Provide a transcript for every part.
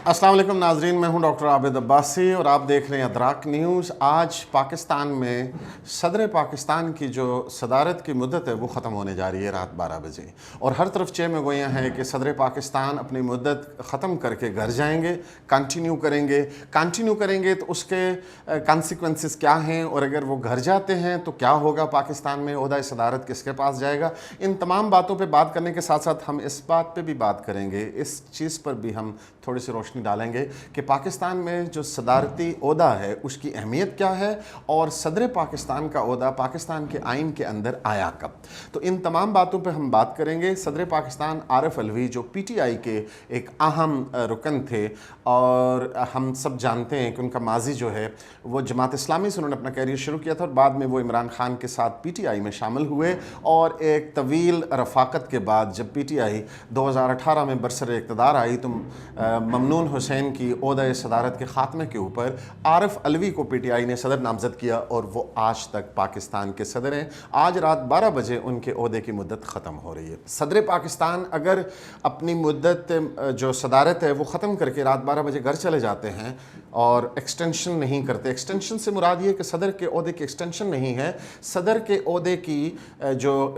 अस्सलाम वालेकुम नाजरीन, मैं हूं डॉक्टर आबिद अब्बासी और आप देख रहे हैं अदराक न्यूज़। आज पाकिस्तान में सदर पाकिस्तान की जो सदारत की मुद्दत है वो ख़त्म होने जा रही है रात 12 बजे, और हर तरफ चेमे गोयां हैं कि सदर पाकिस्तान अपनी मुद्दत ख़त्म करके घर जाएंगे, कंटिन्यू करेंगे तो उसके कॉन्सिक्वेंसेस क्या हैं, और अगर वो घर जाते हैं तो क्या होगा पाकिस्तान में, ओहदा सदारत किसके पास जाएगा। इन तमाम बातों पर बात करने के साथ साथ हम इस बात पर भी बात करेंगे, इस चीज़ पर भी हम थोड़ी सी रोशनी डालेंगे कि पाकिस्तान में जो सदारती ओहदा है उसकी अहमियत क्या है, और सदर पाकिस्तान का ओहदा पाकिस्तान के आइन के अंदर आया कब। तो इन तमाम बातों पे हम बात करेंगे। सदर पाकिस्तान आरिफ अलवी जो पीटीआई के एक अहम रुकन थे, और हम सब जानते हैं कि उनका माजी जो है वो जमात इस्लामी से उन्होंने अपना कैरियर शुरू किया था, और बाद में वो इमरान खान के साथ पीटीआई में शामिल हुए, और एक तवील रफ़ाकत के बाद जब पीटीआई 2018 में बरसर इक़्तिदार आई तो ममनून हुसैन की ओहदा सदारत के ख़ात्मे के ऊपर आरिफ अलवी को पीटीआई ने सदर नामज़द किया, और वो आज तक पाकिस्तान के सदर हैं। आज रात 12 बजे उनके ओहदे की मुद्दत ख़त्म हो रही है। सदर पाकिस्तान अगर अपनी मुद्दत जो सदारत है वो ख़त्म करके रात 12 बजे घर चले जाते हैं और एक्सटेंशन नहीं करते, एक्सटेंशन से मुराद ये कि सदर के ओहदे की एक्सटेंशन नहीं है, सदर के ओहदे की जो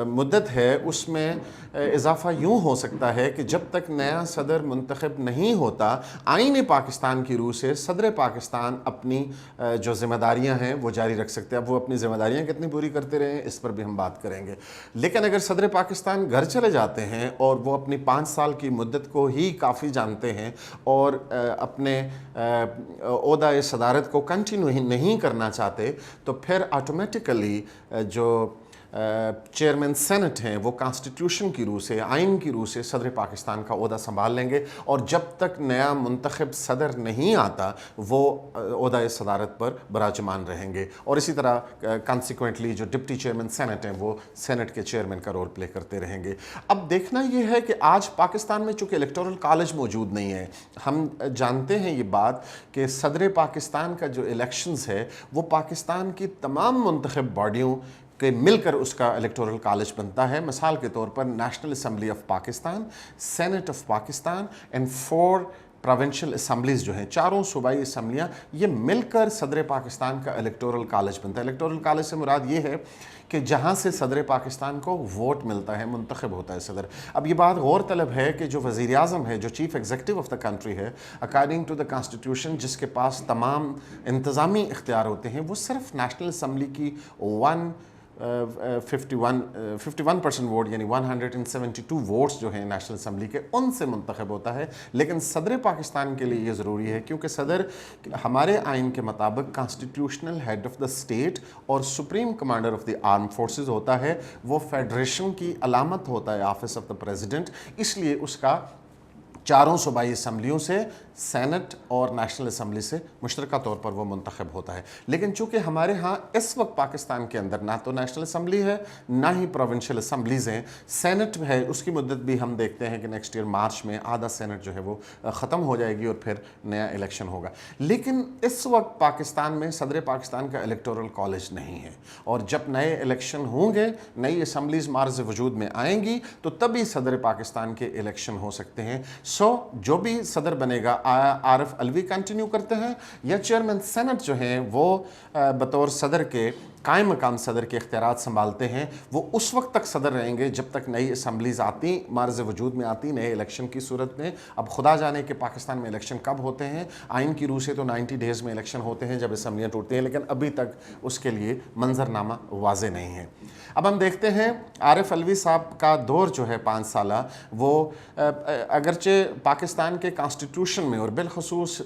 मुद्दत है उसमें इजाफ़ा यूँ हो सकता है कि जब तक नया सदर मुंतखब नहीं होता, आईन पाकिस्तान की रूह से सदर पाकिस्तान अपनी जो ज़िम्मेदारियां हैं वो जारी रख सकते हैं। अब वो अपनी ज़िम्मेदारियां कितनी पूरी करते रहे इस पर भी हम बात करेंगे। लेकिन अगर सदर पाकिस्तान घर चले जाते हैं और वो अपनी 5 साल की मुद्दत को ही काफ़ी जानते हैं और अपने ओहदा सदारत को कंटिन्यू नहीं करना चाहते, तो फिर ऑटोमेटिकली जो चेयरमैन सेनेट हैं वो कॉन्स्टिट्यूशन की रूह से, आइन की रूह से सदर पाकिस्तान का ओहदा संभाल लेंगे, और जब तक नया मुंतखब सदर नहीं आता वो ओहदा सदारत पर बराजमान रहेंगे, और इसी तरह कॉन्सिक्वेंटली जो डिप्टी चेयरमैन सेनेट हैं वो सेनेट के चेयरमैन का रोल प्ले करते रहेंगे। अब देखना ये है कि आज पाकिस्तान में चूँकि इलेक्टोरल कॉलेज मौजूद नहीं है, हम जानते हैं ये बात कि सदर पाकिस्तान का जो इलेक्शंस है वो पाकिस्तान की तमाम मुंतखब बॉडियों कि मिलकर उसका इलेक्टोरल कॉलेज बनता है। मिसाल के तौर पर national assembly of Pakistan, senate of Pakistan and 4 provincial assemblies जो हैं, 4 सूबाई असम्बलियाँ, ये मिलकर सदर पाकिस्तान का इलेक्टोरल कॉलेज बनता है। इलेक्टोरल कॉलेज से मुराद ये है कि जहाँ से सदर पाकिस्तान को वोट मिलता है, मुंतखब होता है सदर। अब ये बात गौर तलब है कि जो वज़ीर आज़म है, जो chief executive of the country है, अकॉर्डिंग टू द कॉन्स्टिट्यूशन जिसके पास तमाम इंतज़ामी इख्तियार होते हैं, वो सिर्फ नेशनल असम्बली की 51% वोट यानी 172 वोट्स जो हैं नेशनल असम्बली के, उनसे मुंतखब होता है। लेकिन सदर पाकिस्तान के लिए ये ज़रूरी है क्योंकि सदर हमारे आइन के मुताबिक constitutional head of the state और supreme commander of the arm forces होता है। वो फेडरेशन की अलामत होता है, ऑफिस ऑफ द प्रेसिडेंट, इसलिए उसका 4 सूबाई असम्बलियों से, सेनेट और नेशनल असम्बली से मुश्तरका तौर पर वो मुंतखब होता है। लेकिन चूँकि हमारे यहाँ इस वक्त पाकिस्तान के अंदर ना तो नेशनल असम्बली है ना ही प्रोविंशियल असम्बलीज़ हैं, सेनेट है उसकी मुद्दत भी हम देखते हैं कि नेक्स्ट ईयर मार्च में आधा सेनेट जो है वो ख़त्म हो जाएगी और फिर नया इलेक्शन होगा। लेकिन इस वक्त पाकिस्तान में सदर पाकिस्तान का इलेक्टोरल कॉलेज नहीं है, और जब नए इलेक्शन होंगे, नई असम्बलीज़ मार्ज़ वजूद में आएंगी, तो तभी सदर पाकिस्तान के इलेक्शन हो सकते हैं। जो भी सदर बनेगा, आरिफ अलवी कंटिन्यू करते हैं या चेयरमैन सेनेट जो हैं वो बतौर सदर के कायम मकाम सदर के इख्तियारात संभालते हैं, वो उस वक्त तक सदर रहेंगे जब तक नई असम्बलीज़ आती, मार्ज़ वजूद में आती, नए इलेक्शन की सूरत में। अब खुदा जाने कि पाकिस्तान में इलेक्शन कब होते हैं। आइन की रूह से तो 90 डेज़ में इलेक्शन होते हैं जब असम्बलियाँ टूटती हैं, लेकिन अभी तक उसके लिए मंजरनामा वाज़े नहीं है। अब हम देखते हैं आरिफ अलवी साहब का दौर जो है 5 साला, वो अगरचे पाकिस्तान के कॉन्स्टिट्यूशन में और बिलखसूस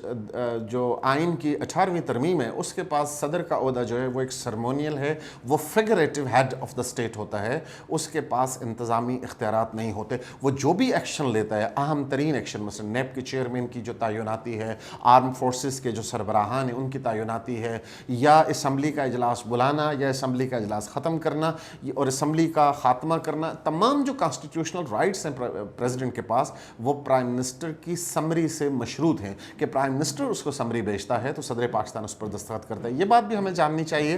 जो आइन की 18वीं तरमीम है उसके पास सदर का ओहदा जो है वो एक सरमोनियल है, वो figurative head of the state होता है, उसके पास इंतज़ामी इख्तियारात नहीं होते। वो जो भी एक्शन लेता है, अहम तरीन एक्शन, मसलन नेप के चेयरमैन की जो तयनाती है, आर्म फोर्सेस के जो सरबराहान हैं उनकी तयनाती है, या असम्बली का इजलास बुलाना या असम्बली का इजलास ख़त्म करना और असम्बली का ख़ात्मा करना, तमाम जो कॉन्स्टिट्यूशनल राइट्स हैं प्रेसिडेंट के पास, वो प्राइम मिनिस्टर की समरी से मशरूत हैं कि प्राइम मिनिस्टर उसको समरी भेजता है तो सदर पाकिस्तान उस पर दस्तखत करता है। ये बात भी हमें जाननी चाहिए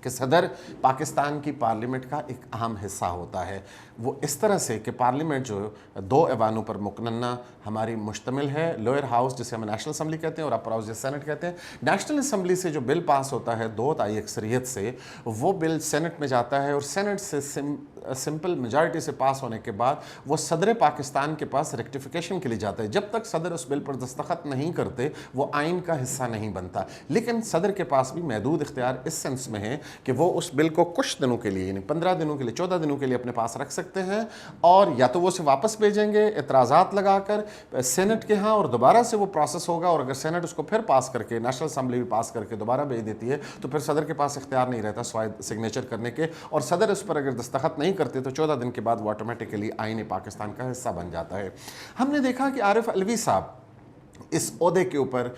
کہ صدر پاکستان کی پارلیمنٹ کا ایک اہم حصہ ہوتا ہے. وہ اس طرح سے کہ پارلیمنٹ جو 2 ایوانوں پر مقننہ ہماری مشتمل ہے, لوئر ہاؤس جسے ہم نیشنل اسمبلی کہتے ہیں اور اپر ہاؤس جسے سینٹ کہتے ہیں. نیشنل اسمبلی سے جو بل پاس ہوتا ہے 2/3 اکثریت سے, وہ بل سینٹ میں جاتا ہے اور سینٹ سے سمپل میجارٹی سے پاس ہونے کے بعد وہ صدر پاکستان کے پاس ریکٹیفیکیشن کے لیے جاتا ہے. جب تک صدر اس بل پر دستخط نہیں کرتے وہ آئین کا حصہ نہیں بنتا. لیکن صدر کے پاس بھی محدود اختیار اس سینس میں ہے کہ وہ اس بل کو کچھ دنوں کے لیے, یعنی 15 دنوں کے لیے, 14 دنوں کے لیے اپنے پاس رکھ سکتے ہیں, اور یا تو وہ اسے واپس بھیجیں گے اعتراضات لگا کر سینٹ کے ہاں, اور دوبارہ سے وہ پروسیس ہوگا, اور اگر سینٹ اس کو پھر پاس کر کے, نیشنل اسمبلی بھی پاس کر کے دوبارہ بھیج دیتی ہے, تو پھر صدر کے پاس اختیار نہیں رہتا سوائے سگنیچر کرنے کے, اور صدر اس پر اگر دستخط نہیں کرتے تو 14 دن کے بعد وہ آٹومیٹکلی آئین پاکستان کا حصہ بن جاتا ہے. ہم نے دیکھا کہ عارف علوی صاحب اس عہدے کے اوپر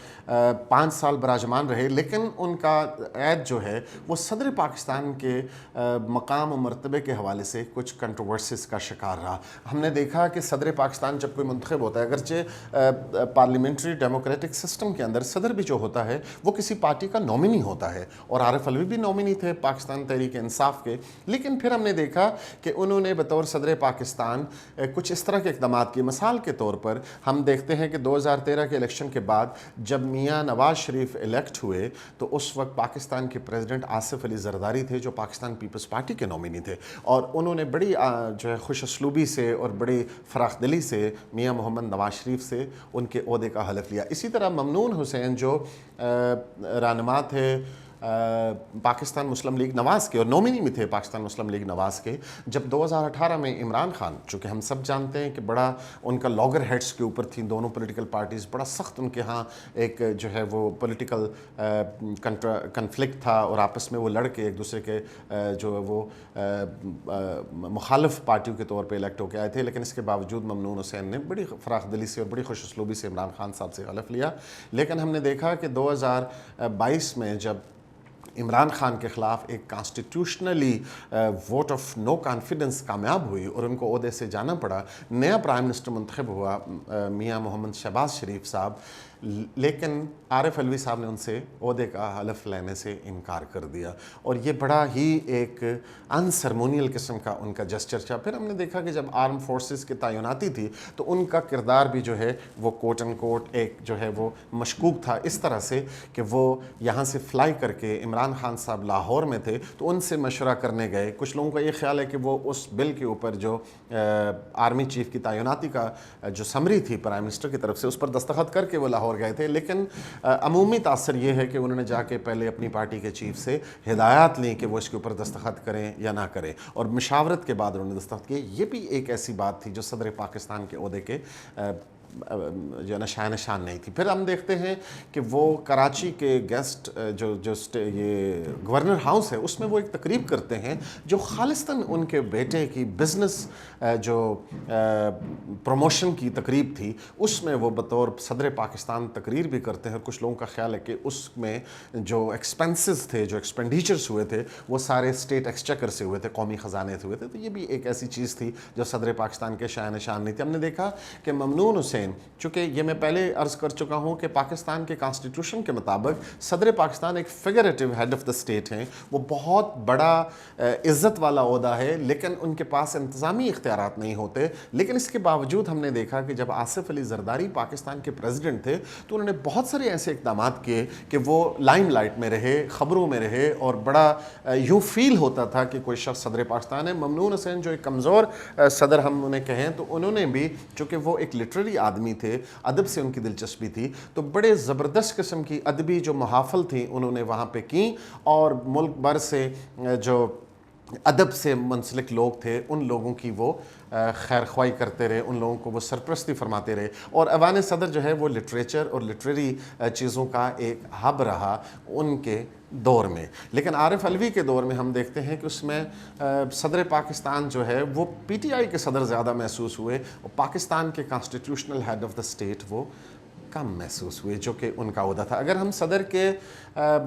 5 سال براجمان رہے, لیکن ان کا عہد جو ہے وہ صدر پاکستان کے مقام و مرتبے کے حوالے سے کچھ کنٹروورسیز کا شکار رہا. ہم نے دیکھا کہ صدر پاکستان جب کوئی منتخب ہوتا ہے, اگرچہ پارلیمنٹری ڈیموکریٹک سسٹم کے اندر صدر بھی جو ہوتا ہے وہ کسی پارٹی کا نومینی ہوتا ہے, اور عارف علوی بھی نومینی تھے پاکستان تحریک انصاف کے, لیکن پھر ہم نے دیکھا کہ انہوں نے بطور صدر پاکستان کچھ اس طرح کے اقدامات کی. مثال کے طور پر ہم دیکھتے ہیں کہ 2013 کے الیکشن کے بعد جب میاں نواز شریف الیکٹ ہوئے تو اس وقت پاکستان کے پریزیڈنٹ آصف علی زرداری تھے جو پاکستان پیپلز پارٹی کے نومینی تھے, اور انہوں نے بڑی جو ہے خوش اسلوبی سے اور بڑی فراخ دلی سے میاں محمد نواز شریف سے ان کے عہدے کا حلف لیا. اسی طرح ممنون حسین جو رہنما تھے پاکستان مسلم لیگ نواز کے اور نومینی میں تھے پاکستان مسلم لیگ نواز کے, جب 2018 میں عمران خان, چونکہ ہم سب جانتے ہیں کہ بڑا ان کا لاگر ہیڈز کے اوپر تھیں دونوں پولیٹیکل پارٹیز, بڑا سخت ان کے ہاں ایک جو ہے وہ پولیٹیکل کنفلکٹ تھا, اور آپس میں وہ لڑ کے ایک دوسرے کے جو ہے وہ مخالف پارٹیوں کے طور پہ الیکٹ ہو کے آئے تھے, لیکن اس کے باوجود ممنون حسین نے بڑی فراخ دلی سے اور بڑی خوش اسلوبی سے عمران خان صاحب سے حلف لیا. لیکن ہم نے دیکھا کہ 2022 میں جب عمران خان کے خلاف ایک constitutionally vote of no confidence کامیاب ہوئی اور ان کو عہدے سے جانا پڑا, نیا پرائم منسٹر منتخب ہوا میاں محمد شہباز شریف صاحب, لیکن عارف علوی صاحب نے ان سے عہدے کا حلف لینے سے انکار کر دیا, اور یہ بڑا ہی ایک ان سرمونیل قسم کا ان کا جسچر تھا. پھر ہم نے دیکھا کہ جب آرم فورسز کی تعیناتی تھی تو ان کا کردار بھی جو ہے وہ کوٹ اینڈ کوٹ ایک جو ہے وہ مشکوک تھا, اس طرح سے کہ وہ یہاں سے فلائی کر کے عمران خان صاحب لاہور میں تھے تو ان سے مشورہ کرنے گئے. کچھ لوگوں کا یہ خیال ہے کہ وہ اس بل کے اوپر جو آرمی چیف کی تعیناتی کا جو سمری تھی پرائم منسٹر کی طرف سے اس پر دستخط کر کے وہ لاہور گئے تھے, لیکن عمومی تاثر یہ ہے کہ انہوں نے جا کے پہلے اپنی پارٹی کے چیف سے ہدایات لیں کہ وہ اس کے اوپر دستخط کریں یا نہ کریں, اور مشاورت کے بعد انہوں نے دستخط کیے. یہ بھی ایک ایسی بات تھی جو صدر پاکستان کے عہدے کے جو نشان نہیں تھی. پھر ہم دیکھتے ہیں کہ وہ کراچی کے گیسٹ جو یہ گورنر ہاؤس ہے اس میں وہ ایک تقریب کرتے ہیں جو خالصتاً ان کے بیٹے کی بزنس جو پروموشن کی تقریب تھی, اس میں وہ بطور صدر پاکستان تقریر بھی کرتے ہیں, اور کچھ لوگوں کا خیال ہے کہ اس میں جو ایکسپینسز تھے, جو ایکسپینڈیچرز ہوئے تھے وہ سارے اسٹیٹ ایکسچیکر سے ہوئے تھے, قومی خزانے سے ہوئے تھے. تو یہ بھی ایک ایسی چیز تھی جو صدر پاکستان کے شاہ نشان نہیں تھی. ہم نے دیکھا کہ ممنون حسین, چونکہ یہ میں پہلے عرض کر چکا ہوں کہ پاکستان کے کانسٹیٹیوشن کے مطابق صدر پاکستان ایک فگریٹو ہیڈ آف دا اسٹیٹ ہیں, وہ بہت بڑا عزت والا عہدہ ہے, لیکن ان کے پاس انتظامی اختیارات نہیں ہوتے. لیکن اس کے باوجود ہم نے دیکھا کہ جب آصف علی زرداری پاکستان کے پریزیڈنٹ تھے تو انہوں نے بہت سارے ایسے اقدامات کیے کہ وہ لائم لائٹ میں رہے, خبروں میں رہے, اور بڑا یوں فیل ہوتا تھا کہ کوئی شخص صدر پاکستان ہے. ممنون حسین جو ایک کمزور صدر ہم انہیں کہیں تو انہوں نے بھی, چونکہ وہ ایک لٹریری آدمی تھے, ادب سے ان کی دلچسپی تھی, تو بڑے زبردست قسم کی ادبی جو محافل تھیں انہوں نے وہاں پہ کیں, اور ملک بھر سے جو ادب سے منسلک لوگ تھے ان لوگوں کی وہ خیر خواہی کرتے رہے, ان لوگوں کو وہ سرپرستی فرماتے رہے, اور ایوان صدر جو ہے وہ لٹریچر اور لٹریری چیزوں کا ایک ہب رہا ان کے دور میں. لیکن عارف علوی کے دور میں ہم دیکھتے ہیں کہ اس میں صدر پاکستان جو ہے وہ پی ٹی آئی کے صدر زیادہ محسوس ہوئے, اور پاکستان کے constitutional head of the state وہ कम महसूस हुए जो कि उनका ओहदा था। अगर हम सदर के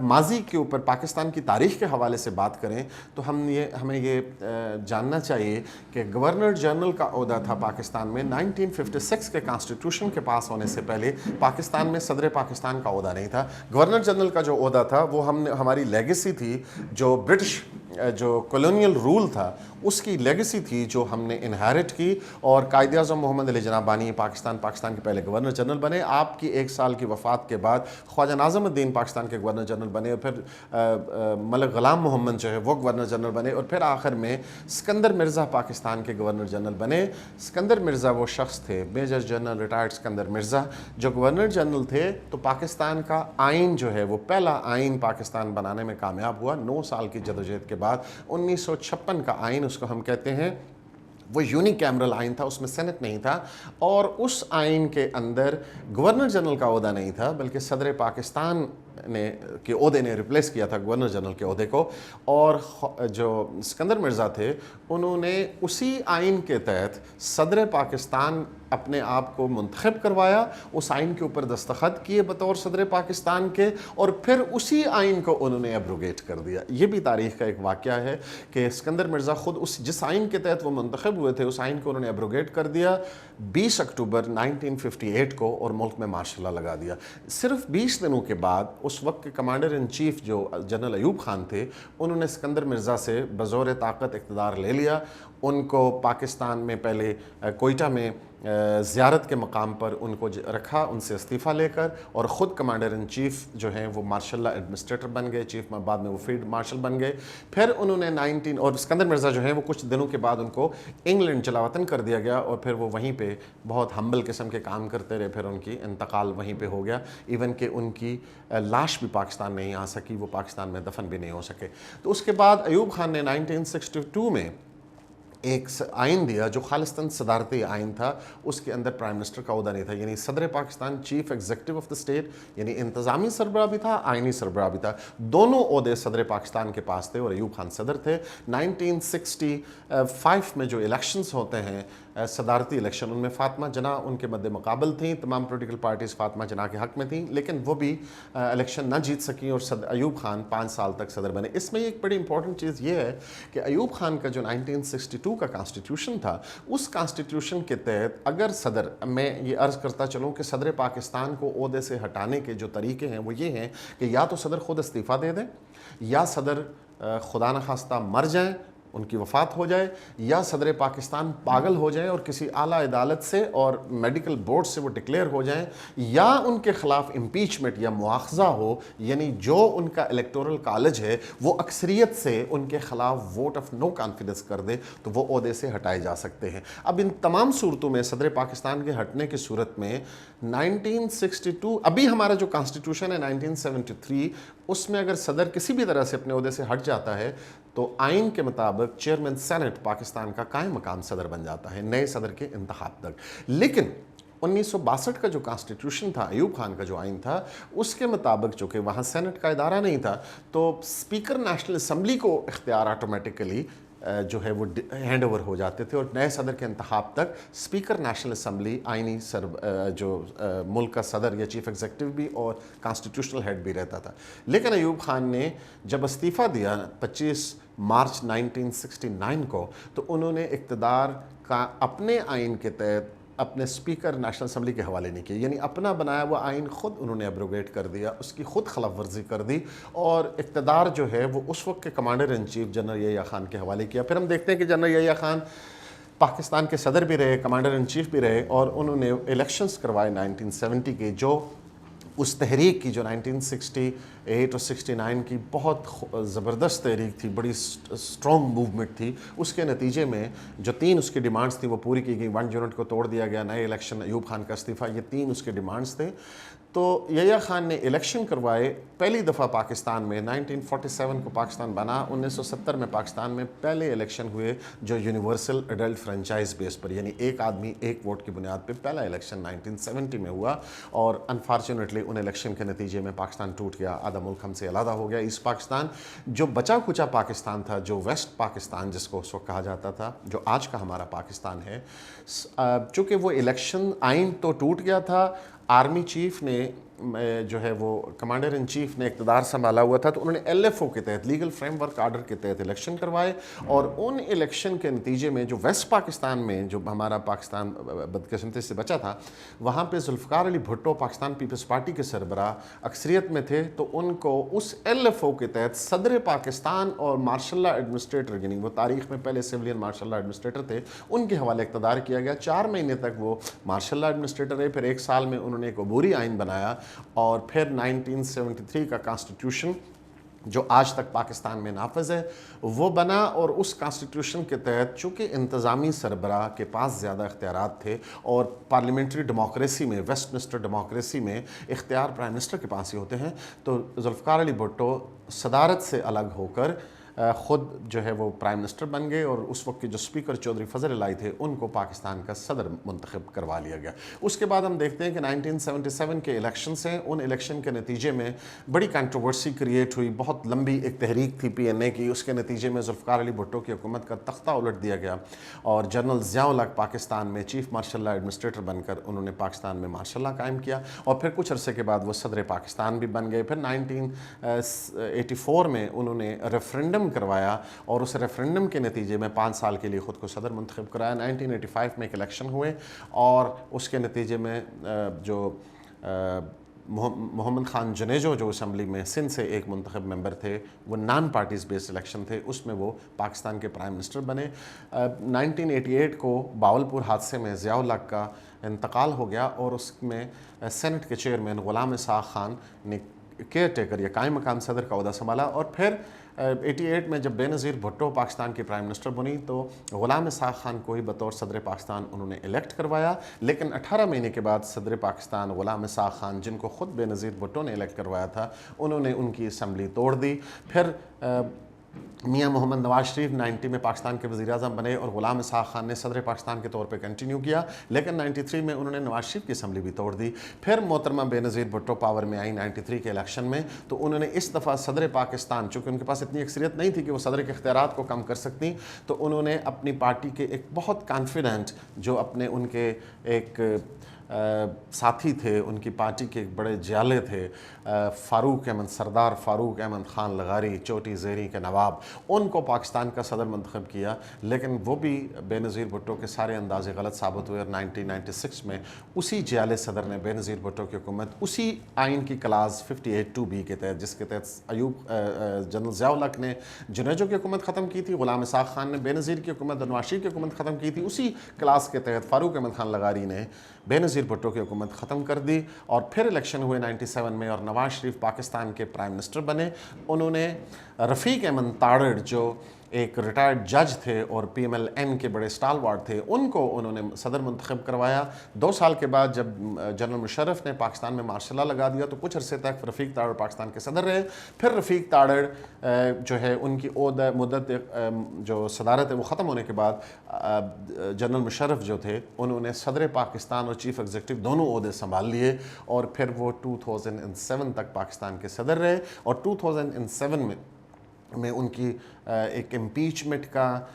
माजी के ऊपर पाकिस्तान की तारीख़ के हवाले से बात करें तो हमें ये जानना चाहिए कि गवर्नर जनरल का ओहदा था पाकिस्तान में 1956 के कॉन्स्टिट्यूशन के पास होने से पहले पाकिस्तान में सदर पाकिस्तान का ओहदा नहीं था। गवर्नर जनरल का जो ओहदा था वो हमारी लेगेसी थी, जो ब्रिटिश जो कॉलोनियल रूल था उसकी लेगेसी थी जो हमने इनहेरिट की। और कायद-ए-आज़म मोहम्मद अली जना बानी पाकिस्तान के पहले गवर्नर जनरल बने। आपकी 1 साल की वफ़ात के बाद ख्वाजा नाज़िमुद्दीन पाकिस्तान के गवर्नर जनरल बने, और फिर मलिक ग़ुलाम मोहम्मद जो है वो गवर्नर जनरल बने, और फिर आखिर में सिकंदर मिर्ज़ा पाकिस्तान के गवर्नर जनरल बने। सिकंदर मिर्ज़ा वो शख्स थे, major general retired Sikandar Mirza, जो गवर्नर जनरल थे। तो पाकिस्तान का आइन जो है वो पहला आइन पाकिस्तान बनाने में कामयाब हुआ 9 साल की जदोजहद के बाद। 1956 का आइन उसको हम कहते हैं, वो यूनिकैमरल आइन था, उसमें सेनेट नहीं था, और उस आइन के अंदर गवर्नर जनरल का ओहदा नहीं था, बल्कि सदर पाकिस्तान के ओहदे ने रिप्लेस किया था गवर्नर जनरल के ओहदे को। और जो सिकंदर मिर्ज़ा थे उन्होंने उसी आइन के तहत सदर पाकिस्तान अपने आप को मुंतखब करवाया, उस आइन के ऊपर दस्तखत किए बतौर सदर पाकिस्तान के, और फिर उसी आइन को उन्होंने एब्रोगेट कर दिया। ये भी तारीख़ का एक वाक़या है कि सिकंदर मिर्ज़ा ख़ुद जिस आइन के तहत वो मुंतखब हुए थे उस आइन को उन्होंने एब्रोगेट कर दिया 20 अक्टूबर 1958 को, और मुल्क में मार्शल लॉ लगा दिया। सिर्फ 20 दिनों के बाद उस वक्त के कमांडर इन चीफ जो जनरल अयूब खान थे, उन्होंने सिकंदर मिर्ज़ा से बज़ौर ताकत इक़्तिदार ले लिया। उनको पाकिस्तान में पहले कोयटा में ज़ियारत के मकाम पर उनको रखा, उनसे इस्तीफ़ा लेकर, और ख़ुद कमांडर इन चीफ जो हैं वो मार्शल लॉ एडमिनिस्ट्रेटर बन गए, चीफ में बाद में वो फील्ड मार्शल बन गए। फिर उन्होंने और सिकंदर मिर्ज़ा जो हैं वो कुछ दिनों के बाद उनको इंग्लैंड जलावतन कर दिया गया, और फिर वो वहीं पे बहुत हम्बल किस्म के काम करते रहे। फिर उनकी इंतकाल वहीं पे हो गया, इवन कि उनकी लाश भी पाकिस्तान नहीं आ सकी, वो पाकिस्तान में दफन भी नहीं हो सके। तो उसके बाद अयूब खान ने 1962 में एक आइन दिया जो खालिस्तान सदारती आइन था। उसके अंदर प्राइम मिनिस्टर का ओहदा नहीं था, यानी सदर Pakistan chief executive of the state, यानी इंतज़ामी सरबराह भी था, आइनी सरबराह भी था। दोनों ओहदे सदर पाकिस्तान के पास थे, और अयूब खान सदर थे। 1965 में जो इलेक्शंस होते हैं सदारती इलेक्शन, उनमें फ़ातिमा जना उनके मद्दे मुकाबल थी। तमाम पोलिटिकल पार्टीज़ फ़ातिमा जना के हक़ में थी, लेकिन वो भी इलेक्शन ना जीत सकी, और अयूब खान 5 साल तक सदर बने। इसमें एक बड़ी इंपॉर्टेंट चीज़ ये है कि अयूब खान का जो 1962 का कॉन्स्टिट्यूशन था, उस कॉन्स्टिट्यूशन के तहत अगर सदर, मैं ये अर्ज़ करता चलूँ कि सदर पाकिस्तान को ओहदे से हटाने के जो तरीके हैं वो ये हैं कि या तो सदर ख़ुद इस्तीफ़ा दे दें, या सदर खुदा न खास्ता मर जाएँ, उनकी वफ़ात हो जाए, या सदर पाकिस्तान पागल हो जाए और किसी आला अदालत से और मेडिकल बोर्ड से वो डिक्लेयर हो जाएं, या उनके ख़िलाफ़ इम्पीचमेंट या मुआख़ज़ा हो, यानी जो उनका इलेक्टोरल कॉलेज है वो अक्सरियत से उनके ख़िलाफ़ वोट ऑफ नो कॉन्फिडेंस कर दे, तो वो ओहदे से हटाए जा सकते हैं। अब इन तमाम सूरतों में सदर पाकिस्तान के हटने की सूरत में 1962, अभी हमारा जो कॉन्स्टिट्यूशन है 1973, उसमें अगर सदर किसी भी तरह से अपने ओहदे से हट जाता है तो आइन के मुताबिक चेयरमैन सेनेट पाकिस्तान का कायम मकाम सदर बन जाता है नए सदर के इंतखाब तक। लेकिन 1962 का जो कॉन्स्टिट्यूशन था, अयूब खान का जो आइन था, उसके मुताबिक चूँकि वहाँ सेनेट का इदारा नहीं था, तो स्पीकर नेशनल असम्बली को इख्तियार ऑटोमेटिकली जो है वो हैंड ओवर हो जाते थे, और नए सदर के इंतखाब तक स्पीकर नेशनल असम्बली आइनी जो मुल्क का सदर या चीफ एग्जीक्यूटिव भी और कॉन्स्टिट्यूशनल हेड भी रहता था। लेकिन अयूब खान ने जब इस्तीफ़ा दिया 25 मार्च 1969 को, तो उन्होंने इक़्तिदार का अपने आइन के तहत अपने स्पीकर नेशनल असम्बली के हवाले नहीं किया, यानी अपना बनाया हुआ आइन ख़ुद उन्होंने एब्रोगेट कर दिया, उसकी ख़ुद खिलाफ वर्जी कर दी, और इक़्तिदार जो है वो उस वक्त के commander in chief general Yahya Khan के हवाले किया। फिर हम देखते हैं कि जनरल यहिया खान पाकिस्तान के सदर भी रहे, कमांडर इन चीफ भी रहे, और उन्होंने इलेक्शंस करवाए 1970 के, जो उस तहरीक की जो 1968 और 69 की बहुत ज़बरदस्त तहरीक थी, बड़ी स्ट्रॉन्ग मूवमेंट थी, उसके नतीजे में जो 3 उसकी डिमांड्स थी वो पूरी की गई। 1 यूनिट को तोड़ दिया गया, नए इलेक्शन, अयूब खान का इस्तीफ़ा, ये 3 उसके डिमांड्स थे। तो यहिया खान ने इलेक्शन करवाए पहली दफ़ा पाकिस्तान में। 1947 को पाकिस्तान बना, 1970 में पाकिस्तान में पहले इलेक्शन हुए जो यूनिवर्सल एडल्ट फ्रेंचाइज बेस पर, यानी एक आदमी एक वोट की बुनियाद पर पहला इलेक्शन 1970 में हुआ, और अनफॉर्चुनेटली उन इलेक्शन के नतीजे में पाकिस्तान टूट गया, आधा मुल्क हमसे अलहदा हो गया। ईस्ट पाकिस्तान जो बचा खुचा पाकिस्तान था, जो वेस्ट पाकिस्तान जिसको उस वक्त कहा जाता था, जो आज का हमारा पाकिस्तान है, चूँकि वो इलेक्शन आइन तो टूट गया था, आर्मी चीफ ने जो है वो कमांडर इन चीफ ने इक़्तिदार संभाला हुआ था, तो उन्होंने LFO के तहत, लीगल फ्रेमवर्क आर्डर के तहत इलेक्शन करवाए, और उन इलेक्शन के नतीजे में जो वेस्ट पाकिस्तान में, जो हमारा पाकिस्तान बदकिस्मती से बचा था, वहाँ पे जुल्फ़िकार अली भुट्टो पाकिस्तान पीपल्स पार्टी के सरबराह अक्सरियत में थे, तो उनको उस LFO के तहत सदर पाकिस्तान और मार्शल लॉ एडमिनिस्ट्रेटर, यानी वो तारीख़ में पहले सिविलियन मार्शल लॉ एडमिनिस्ट्रेटर थे, उनके हवाले इक़्तिदार किया गया। 4 महीने तक वो मार्शल लॉ एडमिनिस्ट्रेटर रहे, फिर 1 साल में उन्होंने एक अबूरी आइन बनाया, और फिर 1973 का कॉन्स्टिट्यूशन जो आज तक पाकिस्तान में नाफिज है वो बना। और उस कॉन्स्टिट्यूशन के तहत चूँकि इंतज़ामी सरबराह के पास ज़्यादा इख्तियारात थे, और पार्लियामेंट्री डेमोक्रेसी में, वेस्टमिनिस्टर डेमोक्रेसी में इख्तियार प्राइम मिनिस्टर के पास ही होते हैं, तो जुल्फ़िकार अली भुट्टो सदारत से अलग होकर ख़ुद जो है वो प्राइम मिनिस्टर बन गए, और उस वक्त के जो स्पीकर चौधरी फजल इलाही थे उनको पाकिस्तान का सदर मुंतखब करवा लिया गया। उसके बाद हम देखते हैं कि 1977 के इलेक्शंस हैं, उन इलेक्शन के नतीजे में बड़ी कंट्रोवर्सी क्रिएट हुई, बहुत लंबी एक तहरीक थी PNA की। उसके नतीजे में जुल्फ़िकार अली भुट्टो की हुकूमत का तख्ता उलट दिया गया, और जनरल ज़िया-उल हक़ पाकिस्तान में चीफ मार्शल लॉ एडमिनिस्ट्रेटर बनकर उन्होंने पाकिस्तान में मार्शल लॉ कायम किया, और फिर कुछ अरसे के बाद वो सदर पाकिस्तान भी बन गए। फिर 1984 में उन्होंने रेफरेंडम करवाया, और उस रेफरेंडम के नतीजे में 5 साल के लिए ख़ुद को सदर मुंतखब कराया। 1985 में एक इलेक्शन हुए, और उसके नतीजे में जो मोहम्मद खान जनेजो जो असम्बली में सिंध से एक मुंतखब मेंबर थे, वो नॉन पार्टीज़ बेस्ड इलेक्शन थे, उसमें वो पाकिस्तान के प्राइम मिनिस्टर बने। 1988 को बावलपुर हादसे में ज़िया-उल हक़ का इंतकाल हो गया, और उसमें सेनेट के चेयरमैन ग़ुलाम इसहाक़ खान ने केयर टेकर या कायम मकाम सदर का ओहदा संभाला। और फिर 88 में जब बेनज़ीर भुट्टो पाकिस्तान की प्राइम मिनिस्टर बनी, तो ग़ुलाम इसहाक़ खान को ही बतौर सदर पाकिस्तान उन्होंने इलेक्ट करवाया। लेकिन 18 महीने के बाद सदर पाकिस्तान ग़ुलाम इसहाक़ खान, जिनको ख़ुद बेनज़ीर भुट्टो ने इलेक्ट करवाया था, उन्होंने उनकी असम्बली तोड़ दी। फिर मियाँ मोहम्मद नवाज शरीफ 90 में पाकिस्तान के वज़ीर-ए-आज़म बने, और ग़ुलाम इसहाक़ खान ने सदर पाकिस्तान के तौर पे कंटिन्यू किया, लेकिन 93 में उन्होंने नवाज शरीफ की असम्बली भी तोड़ दी। फिर मोहतरमा बेनज़ीर भुट्टो पावर में आई 93 के इलेक्शन में, तो उन्होंने इस दफ़ा सदर पाकिस्तान, चूँकि उनके पास इतनी अक्सरियत नहीं थी कि वो सदर के इख्तियारात को कम कर सकती, तो उन्होंने अपनी पार्टी के एक बहुत कॉन्फिडेंट, जो अपने उनके एक साथी थे, उनकी पार्टी के एक बड़े जाले थे, फ़ारूक अहमद, सरदार फ़ारूक अहमद ख़ान लगारी, चोटी ज़ेरी के नवाब, उनको पाकिस्तान का सदर मुंतखब किया। लेकिन वो भी बेनज़ीर भुट्टो के सारे अंदाज़े गलत साबित हुए, और 1996 में उसी जाले सदर ने बेनज़ीर भुट्टो की हुकूमत उसी आइन की क्लास 58(2)B के तहत, जिसके तहत जनरल ज़िया-उल हक़ ने जनेजो की हुकूमत ख़त्म की थी, ग़ुलाम इसहाक़ खान ने बेनज़ीर की हुकूमत, नवाज शरीफ की हुकूमत ख़त्म की थी, उसी क्लास के तहत फ़ारूक अहमद ख़ान लगारी ने बेनज़ीर भुट्टो की हुकूमत ख़त्म कर दी। और फिर इलेक्शन हुए 97 में, और नवाज शरीफ पाकिस्तान के प्राइम मिनिस्टर बने। उन्होंने रफ़ीक अहमद ताड़ड़, जो एक रिटायर्ड जज थे और PMLN के बड़े स्टालवार्ड थे, उनको उन्होंने सदर मुंतखब करवाया। 2 साल के बाद जब जनरल मुशर्रफ ने पाकिस्तान में मार्शल लॉ लगा दिया, तो कुछ अरसे तक रफ़ीक ताड़ड़ पाकिस्तान के सदर रहे। फिर रफ़ीक ताड़ड़ जो है, उनकी मुद्दत जो सदारत है वो ख़त्म होने के बाद जनरल मुशर्रफ जो थे, उन्होंने सदर पाकिस्तान और चीफ़ एग्जीक्यूटिव दोनों ओहदे संभाल लिए, और फिर वो 2007 तक पाकिस्तान के सदर रहे। और 2007 में उनकी एक इम्पीचमेंट का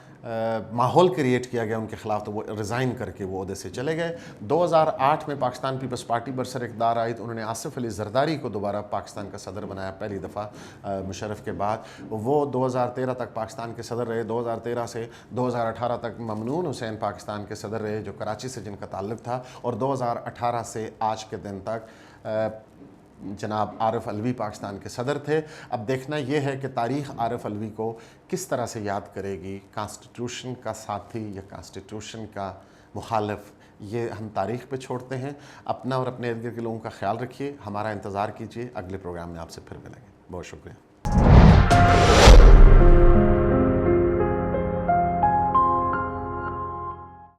माहौल क्रिएट किया गया उनके ख़िलाफ़, तो वो रिज़ाइन करके वो ओहदे से चले गए। 2008 में पाकिस्तान पीपल्स पार्टी बरसर इक़्तिदार आई, तो उन्होंने आसिफ अली ज़रदारी को दोबारा पाकिस्तान का सदर बनाया, पहली दफ़ा मुशर्रफ के बाद। वो 2013 तक पाकिस्तान के सदर रहे। 2013 से 2018 तक ममनून हुसैन पाकिस्तान के सदर रहे, जो कराची से जिनका ताल्लुक़ था। और 2018 से आज के दिन तक जनाब आरिफ अलवी पाकिस्तान के सदर थे। अब देखना यह है कि तारीख़ आरिफ अलवी को किस तरह से याद करेगी, कॉन्स्टिट्यूशन का साथी या कॉन्स्टिट्यूशन का मुखालिफ, ये हम तारीख़ पे छोड़ते हैं। अपना और अपने इर्द गिर्द के लोगों का ख्याल रखिए, हमारा इंतज़ार कीजिए, अगले प्रोग्राम में आपसे फिर मिलेंगे। बहुत शुक्रिया।